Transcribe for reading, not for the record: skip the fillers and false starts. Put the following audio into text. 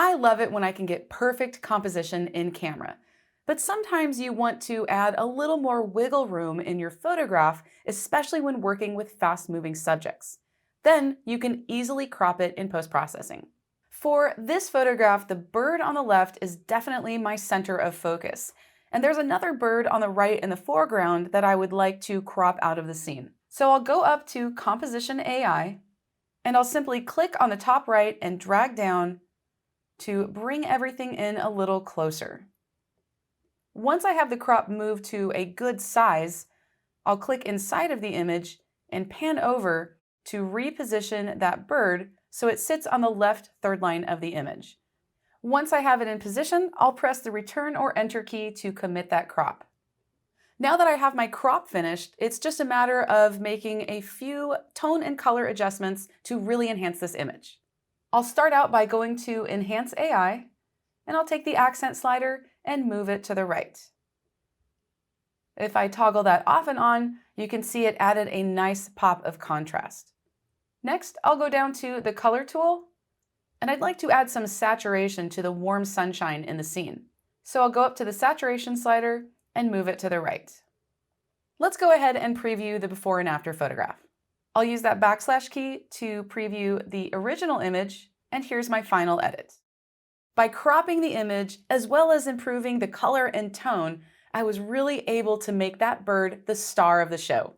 I love it when I can get perfect composition in camera. But sometimes you want to add a little more wiggle room in your photograph, especially when working with fast-moving subjects. Then you can easily crop it in post-processing. For this photograph, the bird on the left is definitely my center of focus. And there's another bird on the right in the foreground that I would like to crop out of the scene. So I'll go up to Composition AI, and I'll simply click on the top right and drag down to bring everything in a little closer. Once I have the crop moved to a good size, I'll click inside of the image and pan over to reposition that bird so it sits on the left third line of the image. Once I have it in position, I'll press the Return or Enter key to commit that crop. Now that I have my crop finished, it's just a matter of making a few tone and color adjustments to really enhance this image. I'll start out by going to Enhance AI, and I'll take the accent slider and move it to the right. If I toggle that off and on, you can see it added a nice pop of contrast. Next, I'll go down to the Color tool, and I'd like to add some saturation to the warm sunshine in the scene. So I'll go up to the Saturation slider and move it to the right. Let's go ahead and preview the before and after photograph. I'll use that backslash key to preview the original image, and here's my final edit. By cropping the image, as well as improving the color and tone, I was really able to make that bird the star of the show.